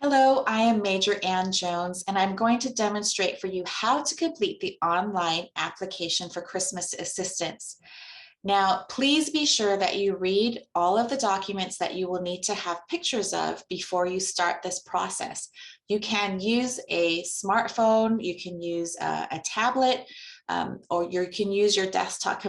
Hello, I am Major Ann Jones, and I'm going to demonstrate for you how to complete the online application for Christmas assistance. Now, please be sure that you read all of the documents that you will need to have pictures of before you start this process. You can use a smartphone, you can use a tablet, or you can use your desktop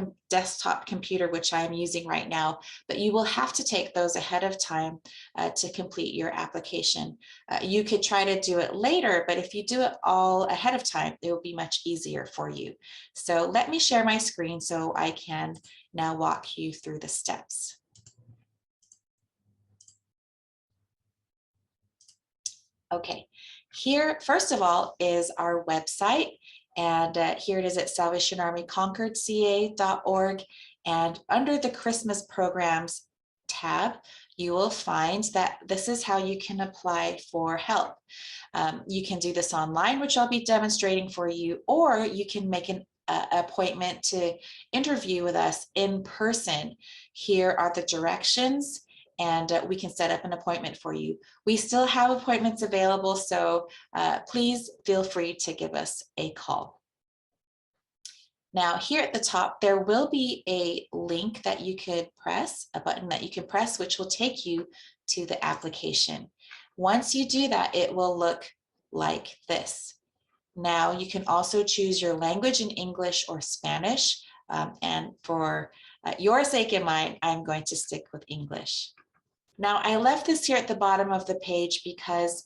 computer, which I'm using right now, but you will have to take those ahead of time to complete your application. You could try to do it later, but if you do it all ahead of time, it will be much easier for you. So let me share my screen so I can now walk you through the steps. Okay, here, first of all, is our website. And here it is at salvationarmyconcordca.org. And under the Christmas programs tab, you will find that this is how you can apply for help. You can do this online, which I'll be demonstrating for you, or you can make an appointment to interview with us in person. Here are the directions, and we can set up an appointment for you. We still have appointments available, so please feel free to give us a call. Now, here at the top, there will be a link that you could press, a button that you can press, which will take you to the application. Once you do that, it will look like this. Now, you can also choose your language in English or Spanish, and for your sake and mine, I'm going to stick with English. Now, I left this here at the bottom of the page because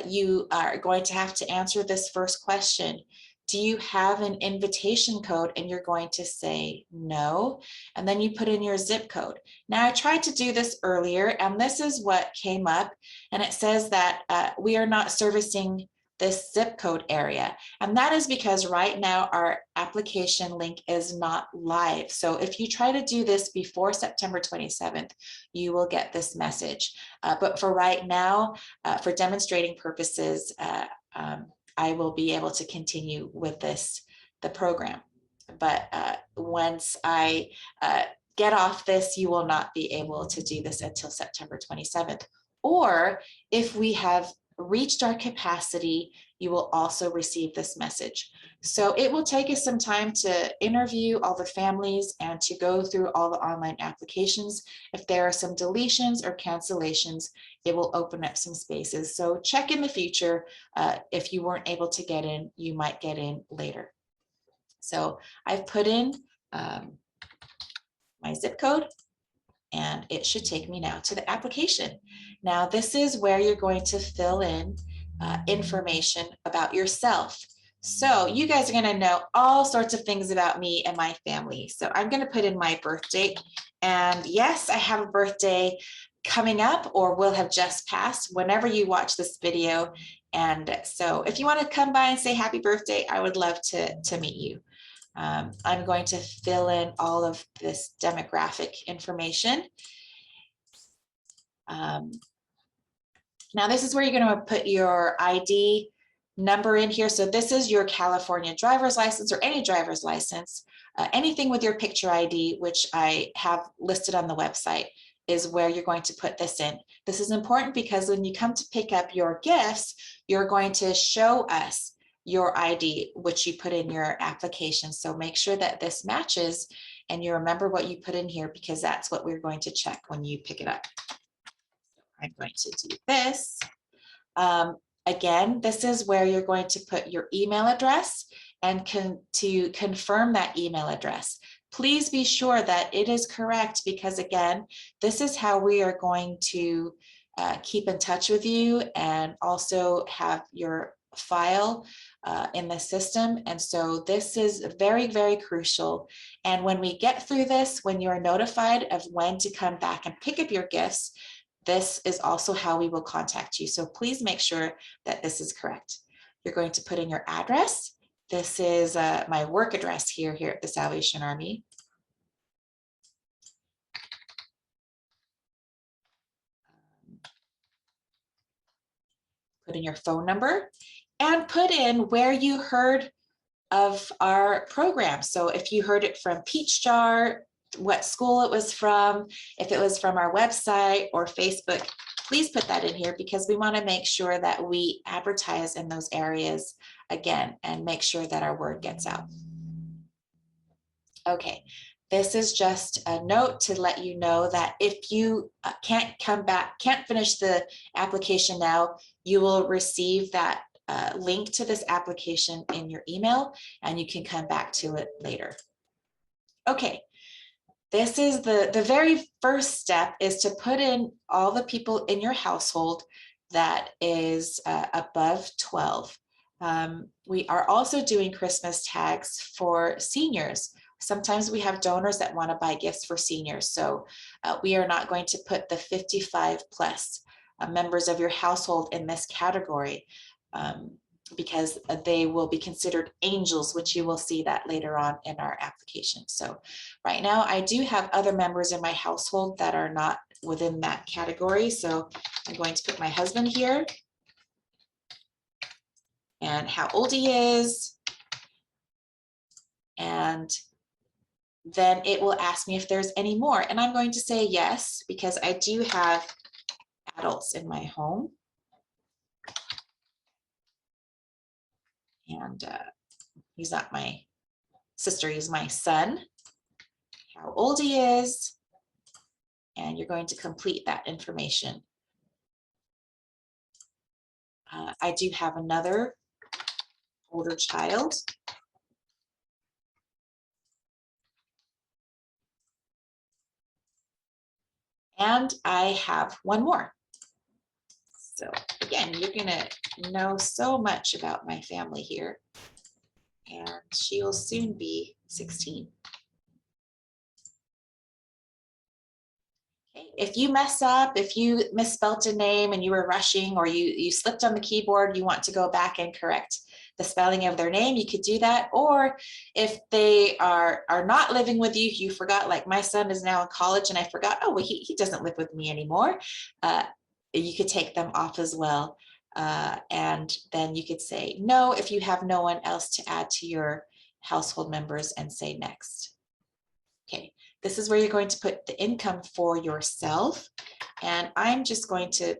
you are going to have to answer this first question. Do you have an invitation code? And you're going to say no, and then you put in your zip code. Now, I tried to do this earlier, and this is what came up, and it says that we are not servicing this zip code area. And that is because right now our application link is not live. So if you try to do this before September 27th, you will get this message. But for right now, for demonstrating purposes, I will be able to continue with the program. But once I get off this, you will not be able to do this until September 27th. Or if we have reached our capacity, you will also receive this message. So it will take us some time to interview all the families and to go through all the online applications. If there are some deletions or cancellations, it will open up some spaces. So check in the future. If you weren't able to get in, you might get in later. So I've put in my zip code, and it should take me now to the application. Now, this is where you're going to fill in information about yourself. So you guys are going to know all sorts of things about me and my family. So I'm going to put in my birth date. And yes, I have a birthday coming up or will have just passed whenever you watch this video. And so if you want to come by and say happy birthday, I would love to meet you. I'm going to fill in all of this demographic information. Now, this is where you're going to put your ID number in here. So this is your California driver's license or any driver's license. Anything with your picture ID, which I have listed on the website, is where you're going to put this in. This is important because when you come to pick up your gifts, you're going to show us your ID, which you put in your application. So make sure that this matches and you remember what you put in here, because that's what we're going to check when you pick it up. I'm going to do this. Again, this is where you're going to put your email address and to confirm that email address. Please be sure that it is correct, because again, this is how we are going to keep in touch with you and also have your file in the system. And so this is very, very crucial. And when we get through this, when you're notified of when to come back and pick up your gifts, this is also how we will contact you. So please make sure that this is correct. You're going to put in your address. This is my work address here at the Salvation Army. Put in your phone number and put in where you heard of our program. So if you heard it from Peach Jar, what school it was from, if it was from our website or Facebook please put that in here because we want to make sure that we advertise in those areas again and make sure that our word gets out. Okay, this is just a note to let you know that if you can't finish the application now, you will receive that link to this application in your email and you can come back to it later. Okay, this is the very first step is to put in all the people in your household that is above 12. We are also doing Christmas tags for seniors. Sometimes we have donors that want to buy gifts for seniors. So we are not going to put the 55 plus members of your household in this category because they will be considered angels, which you will see that later on in our application. So right now I do have other members in my household that are not within that category. So I'm going to put my husband here and how old he is. And then it will ask me if there's any more. And I'm going to say yes, because I do have adults in my home. And he's not my sister, he's my son. How old he is. And you're going to complete that information. I do have another older child. And I have one more. So again, you're going to know so much about my family here. And she will soon be 16. Okay. If you mess up, if you misspelt a name and you were rushing or you slipped on the keyboard, you want to go back and correct the spelling of their name, you could do that. Or if they are not living with you, you forgot, like my son is now in college and I forgot, oh, well, he doesn't live with me anymore. You could take them off as well. And then you could say no if you have no one else to add to your household members and say next. Okay, this is where you're going to put the income for yourself. And I'm just going to,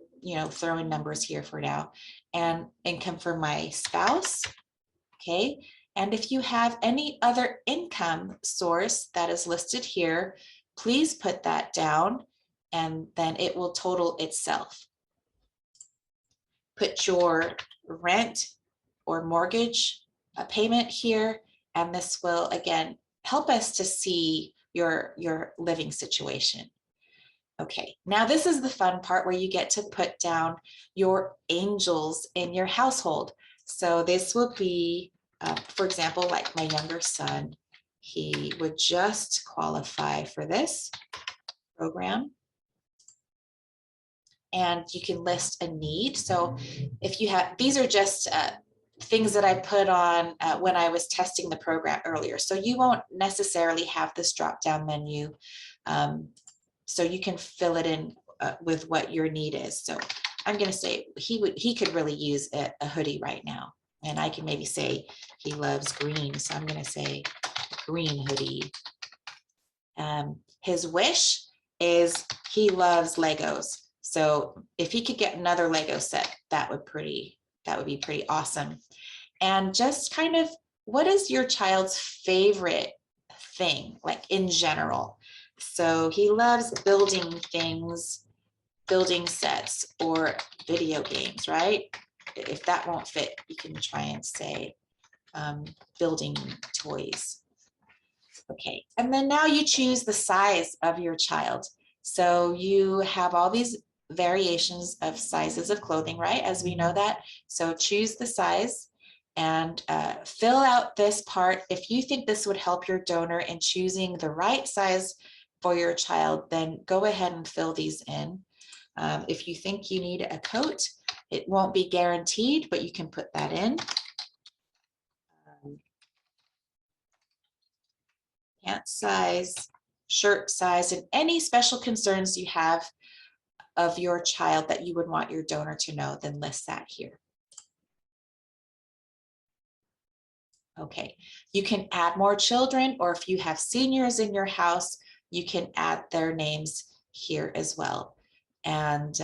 throw in numbers here for now. And income for my spouse. Okay, and if you have any other income source that is listed here, please put that down and then it will total itself. Put your rent or mortgage payment here, and this will again help us to see your living situation. Okay, now this is the fun part where you get to put down your angels in your household. So this will be, for example, like my younger son, he would just qualify for this program. And you can list a need. So if you have, these are just things that I put on when I was testing the program earlier. So you won't necessarily have this drop-down menu. So you can fill it in with what your need is. So I'm going to say he could really use a hoodie right now. And I can maybe say he loves green. So I'm going to say green hoodie. His wish is he loves Legos. So if he could get another Lego set, that would be pretty awesome. And just kind of, what is your child's favorite thing, like in general? So he loves building things, building sets, or video games, right? If that won't fit, you can try and say building toys. Okay, and then now you choose the size of your child. So you have all these variations of sizes of clothing, right? As we know that. So choose the size and fill out this part. If you think this would help your donor in choosing the right size for your child, then go ahead and fill these in. If you think you need a coat, it won't be guaranteed, but you can put that in. Pant size, shirt size, and any special concerns you have of your child that you would want your donor to know, then list that here. Okay, you can add more children, or if you have seniors in your house, you can add their names here as well. And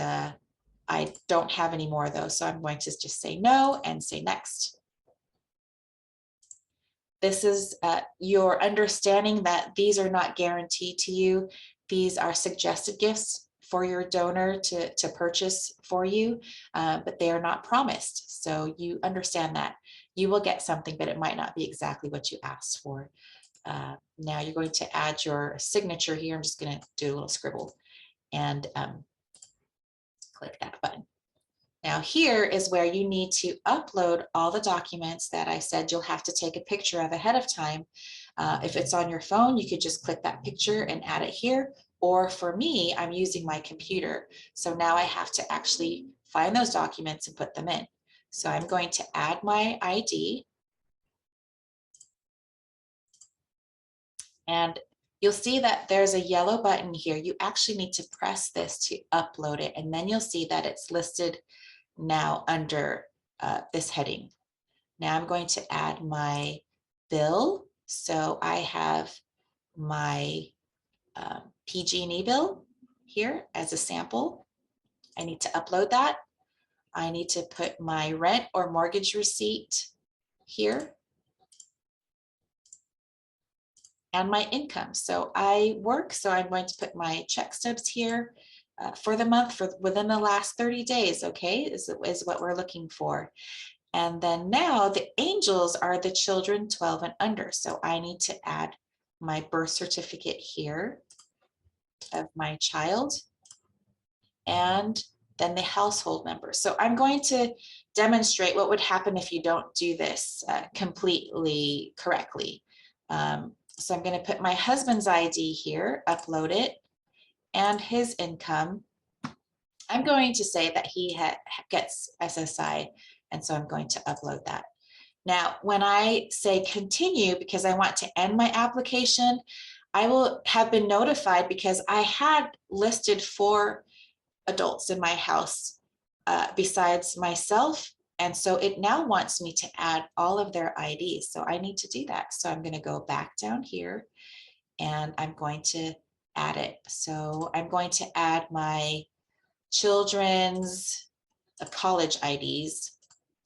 I don't have any more though, so I'm going to just say no and say next. This is your understanding that these are not guaranteed to you. These are suggested gifts for your donor to purchase for you, but they are not promised. So you understand that you will get something, but it might not be exactly what you asked for. Now you're going to add your signature here. I'm just going to do a little scribble and click that button. Now here is where you need to upload all the documents that I said you'll have to take a picture of ahead of time. If it's on your phone, you could just click that picture and add it here. Or for me, I'm using my computer. So now I have to actually find those documents and put them in. So I'm going to add my ID. And you'll see that there's a yellow button here. You actually need to press this to upload it. And then you'll see that it's listed now under this heading. Now I'm going to add my bill. So I have my PG&E bill here as a sample. I need to upload that. I need to put my rent or mortgage receipt here. And my income. So I work, so I'm going to put my check stubs here for the month for within the last 30 days, okay, is what we're looking for. And then now the angels are the children 12 and under. So I need to add my birth certificate here of my child and then the household member. So I'm going to demonstrate what would happen if you don't do this completely correctly. So I'm going to put my husband's ID here, upload it, and his income. I'm going to say that he gets SSI, and so I'm going to upload that. Now, when I say continue, because I want to end my application, I will have been notified because I had listed 4 adults in my house besides myself. And so it now wants me to add all of their IDs. So I need to do that. So I'm going to go back down here and I'm going to add it. So I'm going to add my children's college IDs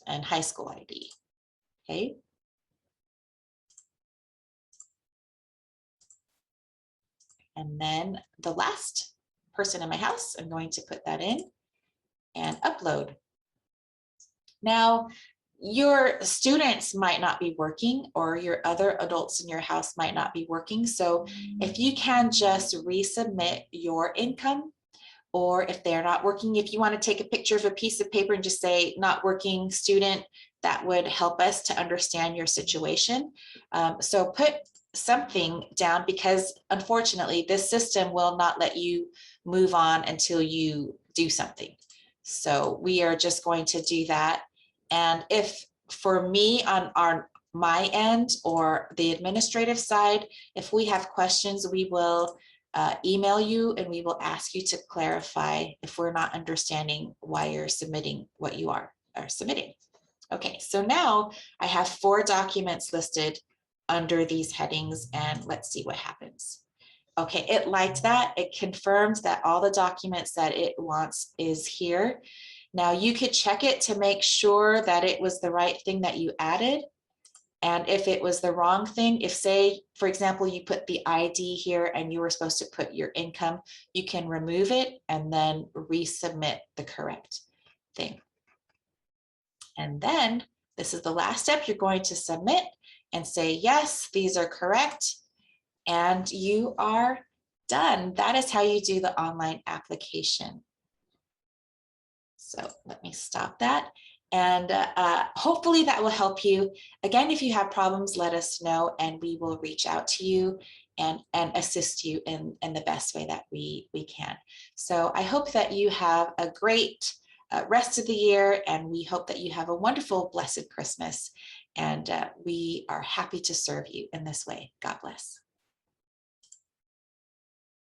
and high school ID. Okay. And then the last person in my house, I'm going to put that in and upload. Now, your students might not be working or your other adults in your house might not be working. So if you can just resubmit your income, or if they're not working, if you want to take a picture of a piece of paper and just say not working student, that would help us to understand your situation. So put something down because unfortunately this system will not let you move on until you do something. So we are just going to do that. And if for me on my end or the administrative side, if we have questions, we will email you and we will ask you to clarify if we're not understanding why you're submitting what you are submitting. Okay, so now I have 4 documents listed under these headings and let's see what happens. Okay, it liked that. It confirmed that all the documents that it wants is here. Now you could check it to make sure that it was the right thing that you added. And if it was the wrong thing, if say, for example, you put the ID here and you were supposed to put your income, you can remove it and then resubmit the correct thing. And then this is the last step. You're going to submit and say, yes, these are correct. And you are done. That is how you do the online application. So let me stop that. And hopefully that will help you. Again, if you have problems, let us know and we will reach out to you and assist you in the best way that we can. So I hope that you have a great rest of the year and we hope that you have a wonderful, blessed Christmas. And we are happy to serve you in this way. God bless.